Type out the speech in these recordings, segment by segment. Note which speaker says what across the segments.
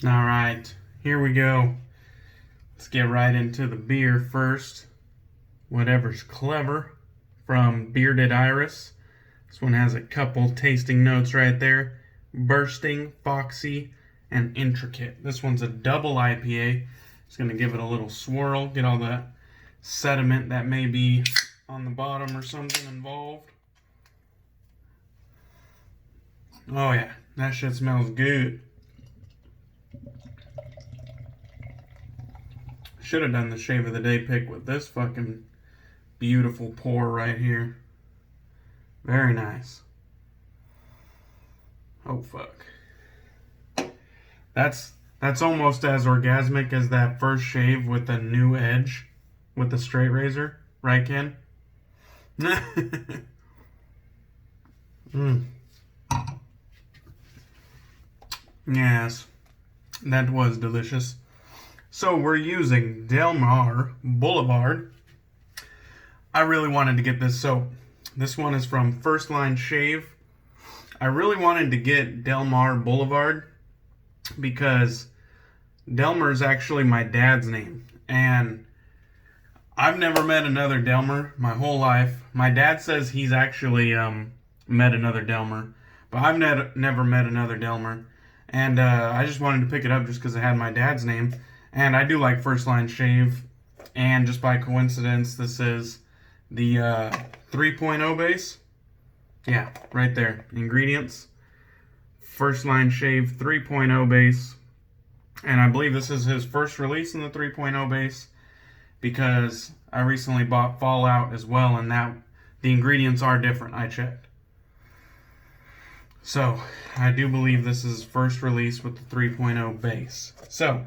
Speaker 1: Alright, here we go. Let's get right into the beer first. Whatever's Clever from Bearded Iris. This one has a couple tasting notes right there. Bursting, foxy, and intricate. This one's a double IPA. Just going to give it a little swirl, get all that sediment that may be on the bottom or something involved. Oh yeah, that shit smells good. Should have done the shave of the day pick with this fucking beautiful pour right here. Very nice. Oh fuck. That's almost as orgasmic as that first shave with the new edge with the straight razor, right, Ken? Yes, that was delicious. So we're using Delmar Blvd. I really wanted to get this soap. This one is from First Line Shave. I really wanted to get Delmar Blvd because Delmar is actually my dad's name. And I've never met another Delmar my whole life. My dad says he's actually met another Delmar. But I've never met another Delmar. And I just wanted to pick it up just because it had my dad's name. And I do like First Line Shave. And just by coincidence, this is the 3.0 base. Yeah, right there. Ingredients. First Line Shave 3.0 base. And I believe this is his first release in the 3.0 base. Because I recently bought Fallout as well. And that the ingredients are different. I checked. So, I do believe this is first release with the 3.0 base. So,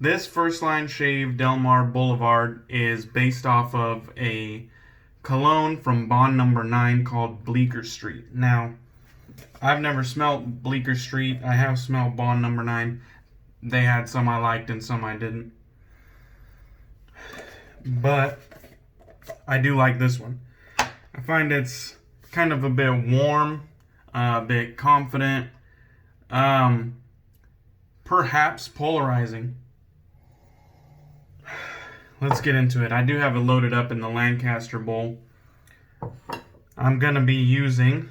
Speaker 1: this First Line Shave Delmar Blvd is based off of a cologne from Bond Number 9 called Bleecker Street. Now, I've never smelled Bleecker Street. I have smelled Bond Number 9. They had some I liked and some I didn't. But, I do like this one. I find it's kind of a bit warm, a bit confident, perhaps polarizing. Let's get into it. I do have it loaded up in the Lancaster bowl. I'm going to be using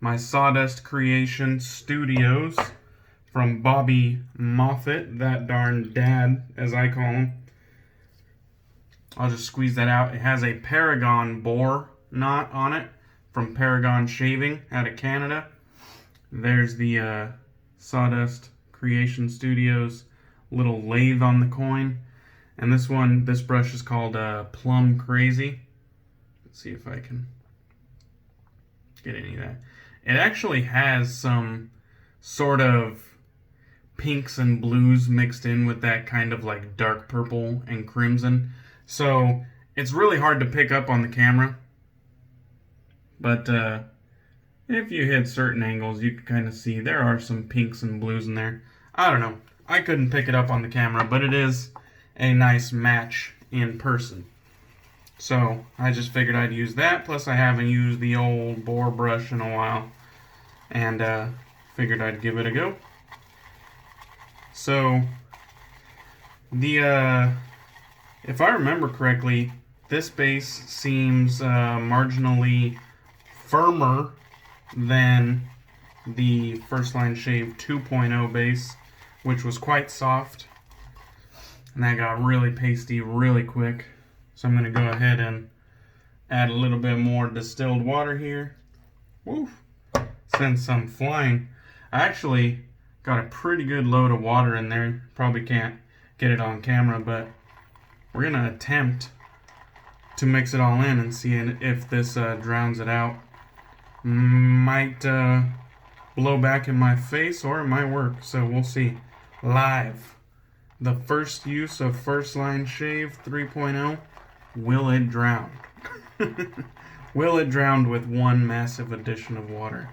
Speaker 1: my Sawdust Creation Studios from Bobby Moffat, that darn dad, as I call him. I'll just squeeze that out. It has a Paragon Boar knot on it from Paragon Shaving out of Canada. There's the Sawdust Creation Studios little lathe on the coin. And this brush is called Plum Crazy. Let's see if I can get any of that. It actually has some sort of pinks and blues mixed in with that kind of like dark purple and crimson. So it's really hard to pick up on the camera. But if you hit certain angles, you can kind of see there are some pinks and blues in there. I don't know. I couldn't pick it up on the camera, but it is a nice match in person. So I just figured I'd use that. Plus I haven't used the old Boar brush in a while. And figured I'd give it a go. So if I remember correctly, this base seems marginally firmer than the First Line Shave 2.0 base, which was quite soft. And that got really pasty really quick. So I'm going to go ahead and add a little bit more distilled water here. Woof. Send some flying. I actually got a pretty good load of water in there. Probably can't get it on camera, but we're going to attempt to mix it all in and see if this drowns it out. Might blow back in my face or it might work. So we'll see. Live. The first use of First Line Shave 3.0. Will it drown? Will it drown with one massive addition of water?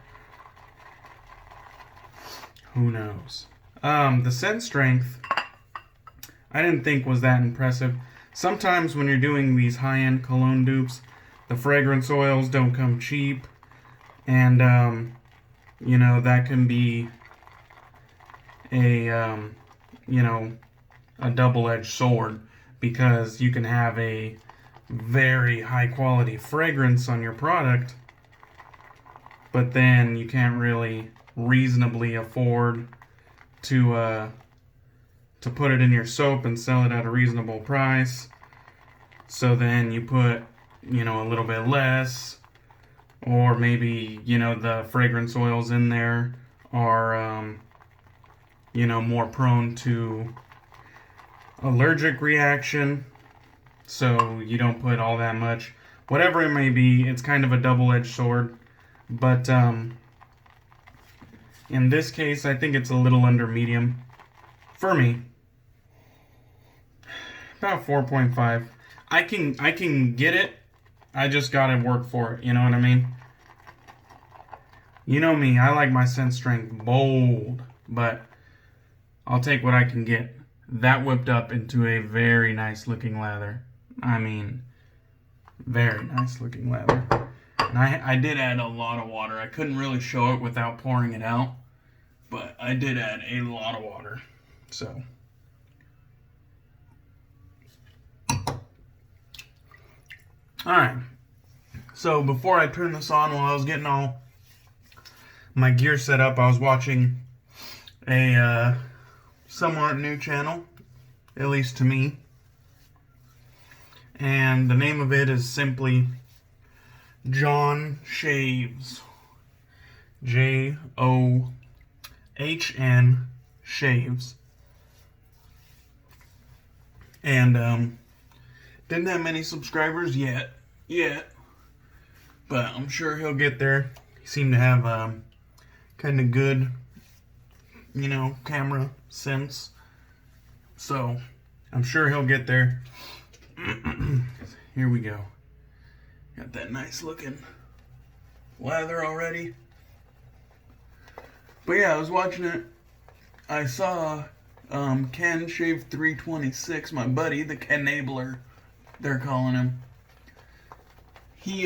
Speaker 1: Who knows? The scent strength, I didn't think was that impressive. Sometimes when you're doing these high-end cologne dupes, the fragrance oils don't come cheap. And, you know, that can be a, you know, a double-edged sword, because you can have a very high-quality fragrance on your product, but then you can't really reasonably afford to put it in your soap and sell it at a reasonable price. So then you put, you know, a little bit less, or maybe, you know, the fragrance oils in there are, you know, more prone to allergic reaction, so you don't put all that much. Whatever it may be, it's kind of a double-edged sword, but in this case, I think it's a little under medium for me. About 4.5. I can get it. I just gotta work for it. You know what I mean? You know me. I like my scent strength bold, but I'll take what I can get. That whipped up into a very nice looking lather. I mean, very nice looking lather. And I did add a lot of water. I couldn't really show it without pouring it out, but I did add a lot of water. So. Alright, so before I turned this on, while I was getting all my gear set up, I was watching a somewhat new channel, at least to me, and the name of it is simply John Shaves, John Shaves, and didn't have many subscribers yet, but I'm sure he'll get there. He seemed to have kind of good, you know, camera sense, so I'm sure he'll get there. Here we go. Got that nice looking lather already. But yeah, I was watching it. I saw Ken Shave 326, my buddy, the Kenabler, they're calling him. He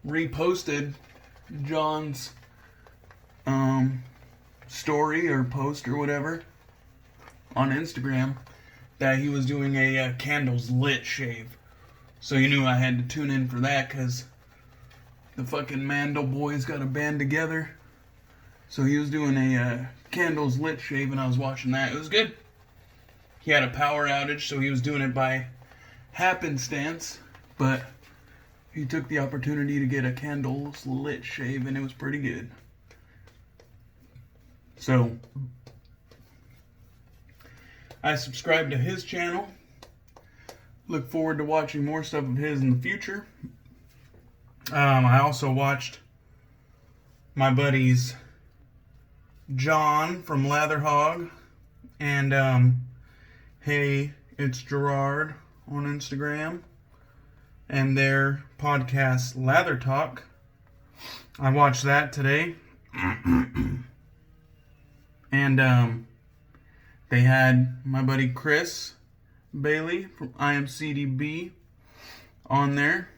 Speaker 1: reposted John's story or post or whatever on Instagram that he was doing a candles lit shave. So you knew I had to tune in for that, because the fucking Mandel boys got a band together. So he was doing a candles lit shave, and I was watching that. It was good. He had a power outage, so he was doing it by happenstance, but he took the opportunity to get a candles lit shave, and it was pretty good. So I subscribed to his channel. Look forward to watching more stuff of his in the future. I also watched my buddies John from Latherhog and Hey, It's Gerard on Instagram, and their podcast Lather Talk. I watched that today. And they had my buddy Chris Bailey from IAMCDB on there,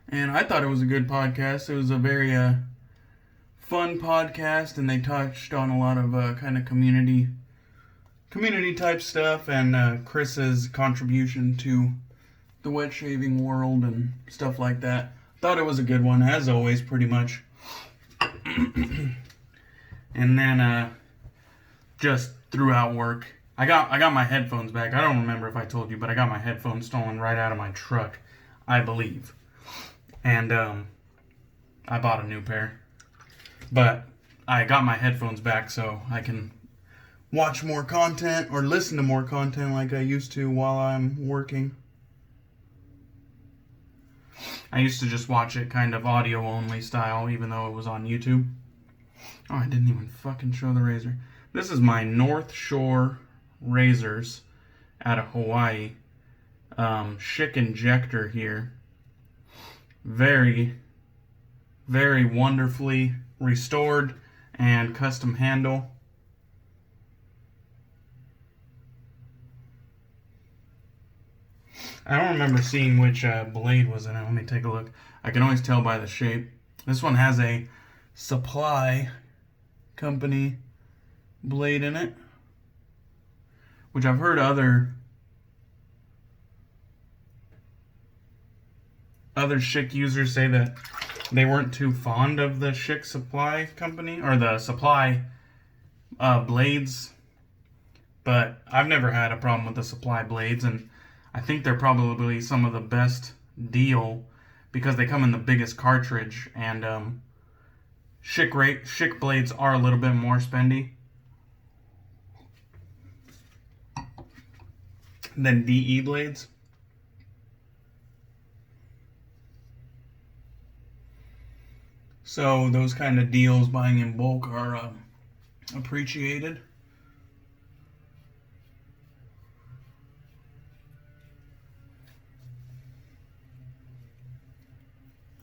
Speaker 1: and I thought it was a good podcast. It was a very fun podcast, and they touched on a lot of kind of community type stuff, and Chris's contribution to the wet shaving world and stuff like that. Thought it was a good one, as always, pretty much. And then just throughout work, I got my headphones back. I don't remember if I told you, but I got my headphones stolen right out of my truck, I believe. And I bought a new pair. But I got my headphones back so I can watch more content or listen to more content like I used to while I'm working. I used to just watch it kind of audio only style, even though it was on YouTube. Oh, I didn't even fucking show the razor. This is my North Shore razors out of Hawaii. Schick Injector here. Very, very wonderfully restored and custom handle. I don't remember seeing which blade was in it. Let me take a look. I can always tell by the shape. This one has a supply company blade in it, which I've heard other Schick users say that they weren't too fond of the Schick supply company, or the supply blades, but I've never had a problem with the supply blades, and I think they're probably some of the best deal because they come in the biggest cartridge, and Schick blades are a little bit more spendy than DE blades. So those kind of deals buying in bulk are appreciated.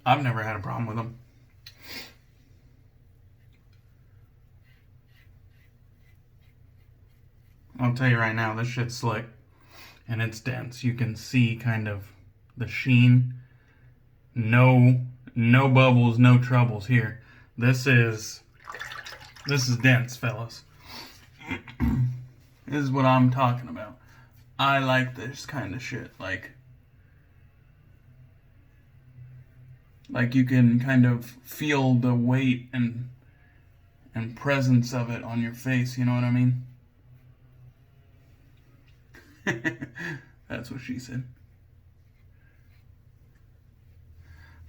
Speaker 1: I've never had a problem with them. I'll tell you right now, this shit's slick and it's dense. You can see kind of the sheen. No bubbles, no troubles here. This is dense, fellas. This is what I'm talking about. I like this kind of shit. Like you can kind of feel the weight and presence of it on your face, you know what I mean? That's what she said.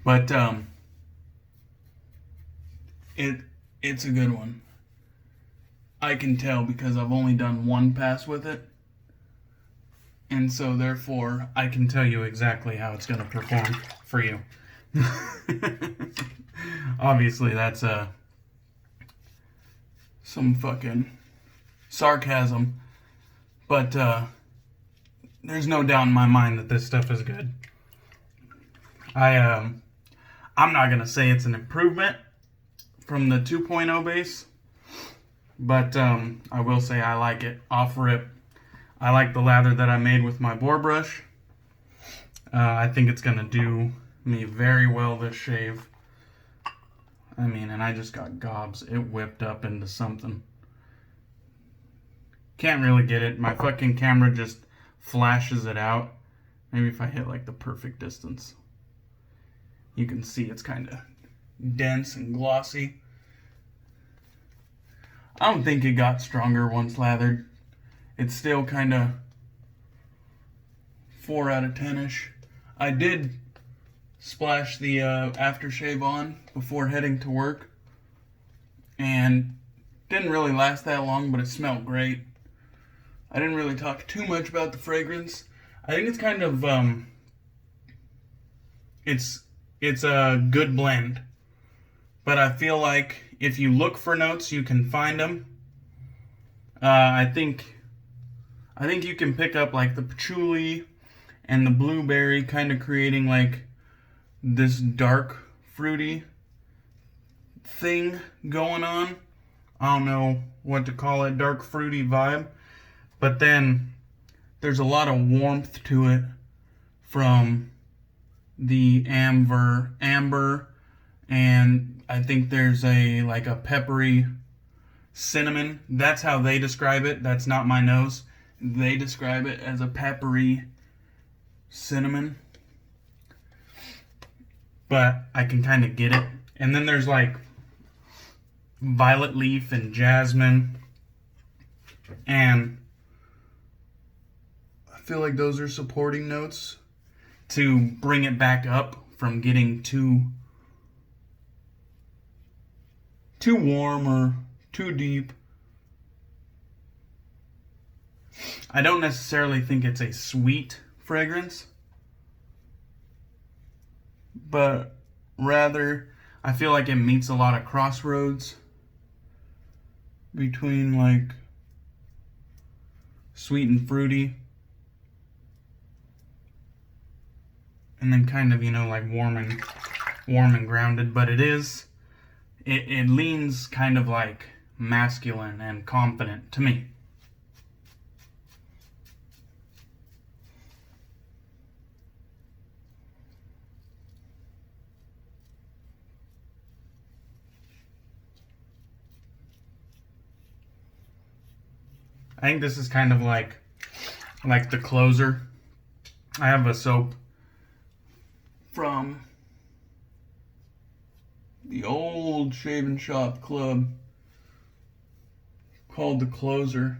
Speaker 1: But it's a good one. I can tell because I've only done one pass with it. And so therefore I can tell you exactly how it's going to perform for you. Obviously that's some fucking sarcasm, but there's no doubt in my mind that this stuff is good. I'm not gonna say it's an improvement from the 2.0 base, but I will say I like it. Off rip, I like the lather that I made with my Boar brush. I think it's gonna do me very well this shave. I mean, and I just got gobs. It whipped up into something. Can't really get it. My fucking camera just flashes it out. Maybe if I hit like the perfect distance. You can see it's kind of dense and glossy. I don't think it got stronger once lathered. It's still kind of 4 out of 10-ish. I did splash the aftershave on before heading to work, and didn't really last that long, but it smelled great. I didn't really talk too much about the fragrance. I think it's kind of it's a good blend, but I feel like if you look for notes, you can find them. I think you can pick up like the patchouli and the blueberry, kind of creating like this dark fruity thing going on. I don't know what to call it, dark fruity vibe. But then there's a lot of warmth to it from the amber, and I think there's like a peppery cinnamon. That's how they describe it. That's not my nose. They describe it as a peppery cinnamon. But I can kind of get it. And then there's like violet leaf and jasmine. And I feel like those are supporting notes to bring it back up from getting too warm or too deep. I don't necessarily think it's a sweet fragrance, but rather I feel like it meets a lot of crossroads between like sweet and fruity, and then kind of, you know, like warm and grounded. But it leans kind of like masculine and confident to me. I think this is kind of like the closer. I have a soap from the old Shave and Shop Club called the Closer.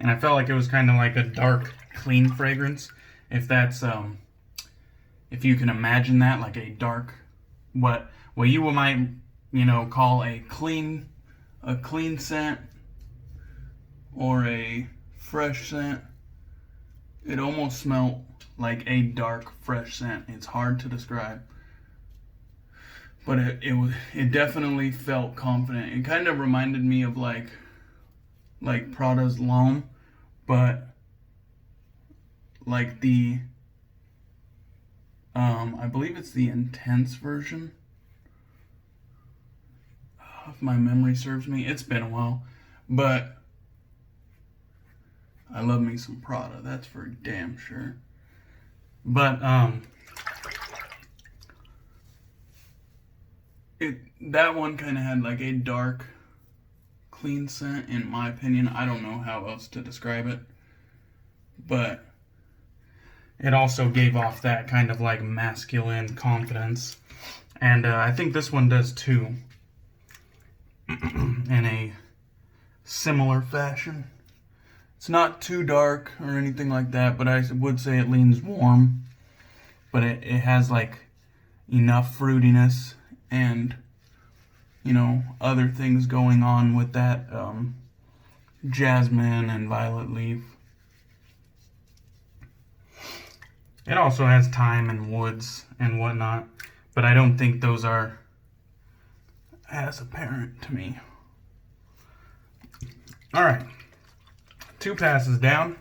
Speaker 1: And I felt like it was kind of like a dark, clean fragrance. If that's, if you can imagine that, like a dark, what you might, call a clean scent or a fresh scent. It almost smelled like a dark, fresh scent. It's hard to describe, but it definitely felt confident. It kind of reminded me of like Prada's L'Homme, but like the I believe it's the intense version, if my memory serves me. It's been a while, but I love me some Prada, that's for damn sure. But that one kind of had like a dark, clean scent, in my opinion. I don't know how else to describe it, but it also gave off that kind of like masculine confidence, and I think this one does too, in a similar fashion. It's not too dark or anything like that, but I would say it leans warm, but it has like enough fruitiness and other things going on with that jasmine and violet leaf. It also has thyme and woods and whatnot, but I don't think those are as apparent to me. Alright, 2 passes down.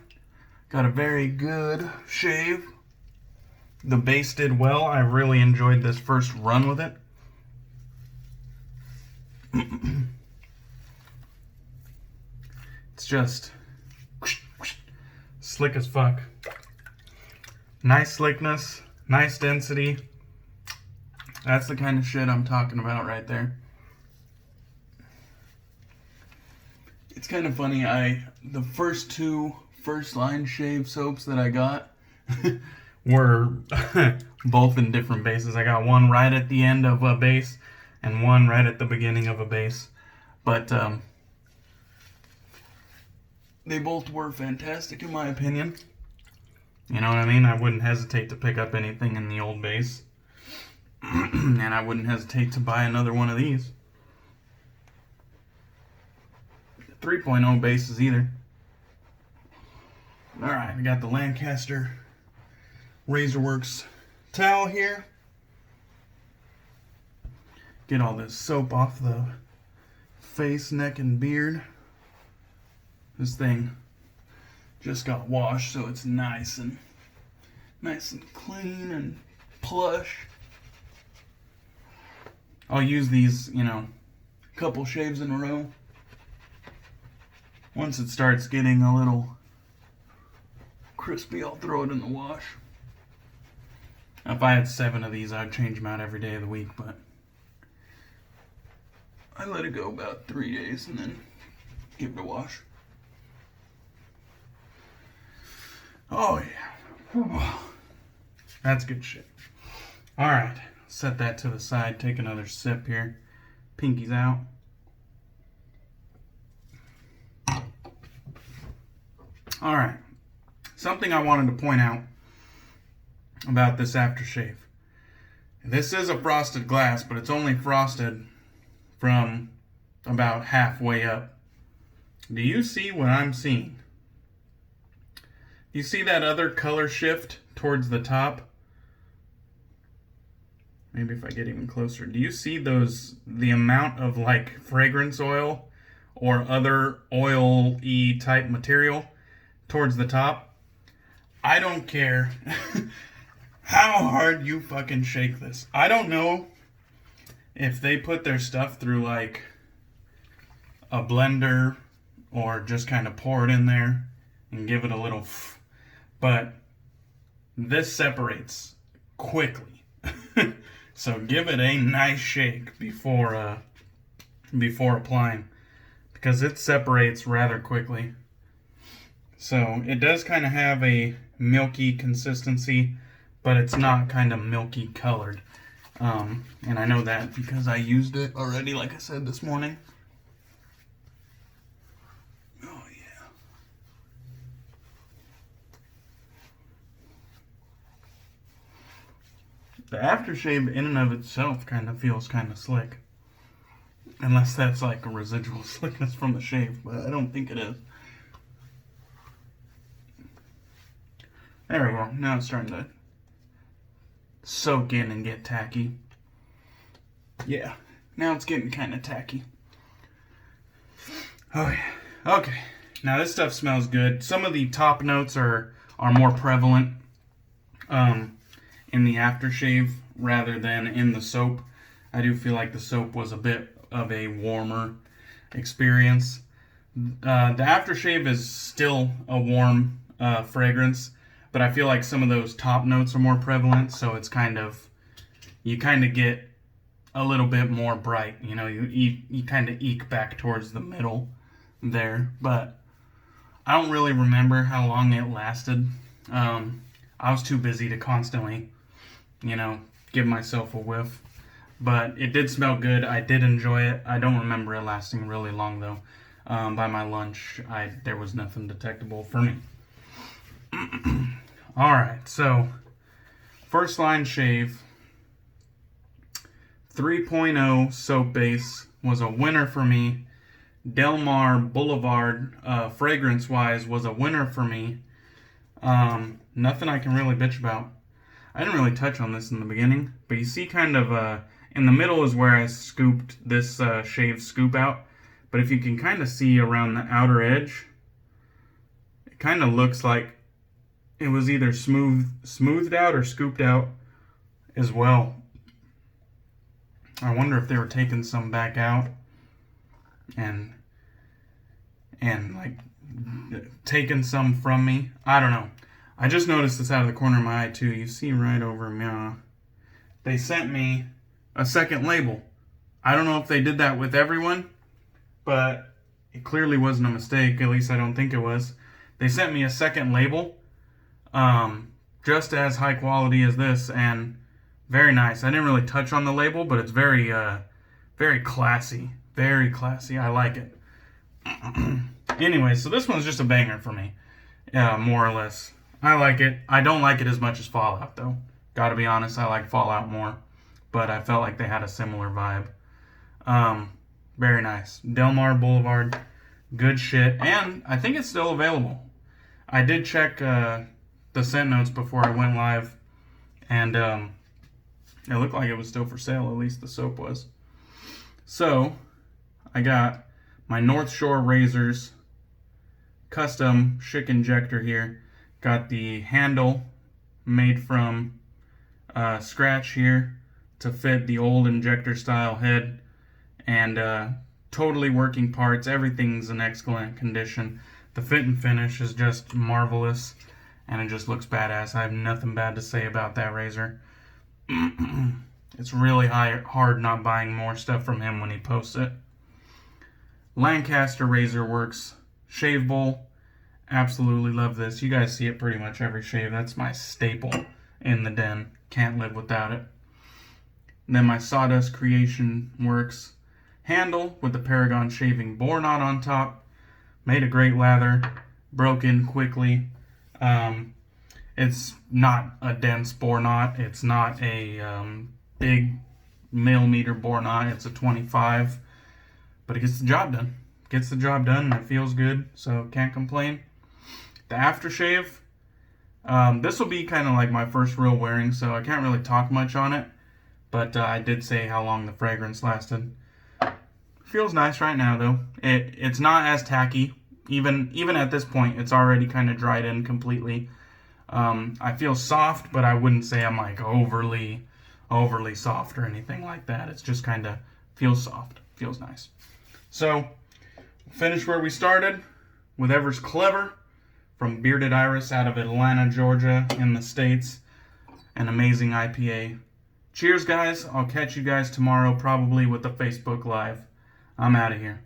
Speaker 1: Got a very good shave. The base did well. I really enjoyed this first run with it. It's just slick as fuck. Nice slickness, nice density. That's the kind of shit I'm talking about right there. It's kind of funny, the first 2 first line shave soaps that I got were both in different bases. I got one right at the end of a base and one right at the beginning of a base. But they both were fantastic in my opinion. You know what I mean? I wouldn't hesitate to pick up anything in the old base. And I wouldn't hesitate to buy another one of these. 3.0 bases either. Alright, I got the Lancaster Razorworks towel here. Get all this soap off the face, neck, and beard. This thing just got washed, so it's nice and clean and plush. I'll use these, a couple shaves in a row. Once it starts getting a little crispy, I'll throw it in the wash. If I had 7 of these, I'd change them out every day of the week, but I let it go about 3 days and then give it a wash. Oh yeah. That's good shit. Alright, set that to the side, take another sip here. Pinky's out. Alright, something I wanted to point out about this aftershave. This is a frosted glass, but it's only frosted from about halfway up. Do you see what I'm seeing? You see that other color shift towards the top? Maybe if I get even closer. Do you see the amount of like fragrance oil or other oil-y type material towards the top? I don't care how hard you fucking shake this. I don't know if they put their stuff through like a blender or just kind of pour it in there and give it a little but this separates quickly. So give it a nice shake before before applying, because it separates rather quickly. So it does kind of have a milky consistency, but it's not kind of milky colored. And I know that because I used it already, like I said, this morning. Oh yeah. The aftershave in and of itself kind of feels kind of slick. Unless that's like a residual slickness from the shave, but I don't think it is. There we go. Now it's starting to soak in and get tacky. Yeah, now it's getting kind of tacky. Oh yeah. Okay. Now this stuff smells good. Some of the top notes are more prevalent in the aftershave rather than in the soap. I do feel like the soap was a bit of a warmer experience. The aftershave is still a warm fragrance, but I feel like some of those top notes are more prevalent, so it's you kind of get a little bit more bright. You know, you kind of eke back towards the middle there, but I don't really remember how long it lasted. I was too busy to constantly, you know, give myself a whiff. But it did smell good. I did enjoy it. I don't remember it lasting really long, though. By my lunch, there was nothing detectable for me. Alright, so first line shave. 3.0 soap base was a winner for me. Delmar Blvd, fragrance-wise, was a winner for me. Nothing I can really bitch about. I didn't really touch on this in the beginning, but you see kind of... in the middle is where I scooped this shave scoop out. But if you can kind of see around the outer edge, it kind of looks like it was either smoothed out or scooped out as well. I wonder if they were taking some back out and like taking some from me. I don't know. I just noticed this out of the corner of my eye too. You see right over me. They sent me a second label. I don't know if they did that with everyone, but it clearly wasn't a mistake. At least I don't think it was. They sent me a second label, just as high quality as this, and very nice. I didn't really touch on the label, but it's very, very classy. Very classy. I like it. Anyway, so this one's just a banger for me, more or less. I like it. I don't like it as much as Fallout, though. Gotta be honest, I like Fallout more. But I felt like they had a similar vibe. Very nice. Delmar Blvd, good shit. And I think it's still available. I did check the scent notes before I went live. And it looked like it was still for sale. At least the soap was. So, I got my North Shore Razors custom Schick Injector here. Got the handle made from scratch here to fit the old injector style head, and totally working parts. Everything's in excellent condition. The fit and finish is just marvelous, and it just looks badass. I have nothing bad to say about that razor. It's really hard not buying more stuff from him when he posts it. Lancaster Razor Works shave bowl. Absolutely love this. You guys see it pretty much every shave. That's my staple in the den. Can't live without it. And then my Sawdust Creation Works handle with the Paragon shaving Boar knot on top. Made a great lather. Broke in quickly. It's not a dense Boar knot. It's not a big millimeter Boar knot. It's a 25. But it gets the job done. Gets the job done and it feels good. So can't complain. The aftershave. This will be kind of like my first real wearing, so I can't really talk much on it. But I did say how long the fragrance lasted. Feels nice right now, though. It's not as tacky. Even at this point, it's already kind of dried in completely. I feel soft, but I wouldn't say I'm like overly soft or anything like that. It's just kind of feels soft. Feels nice. So, finish where we started with Ever's Clever from Bearded Iris out of Atlanta, Georgia in the States. An amazing IPA. Cheers, guys. I'll catch you guys tomorrow, probably with a Facebook Live. I'm out of here.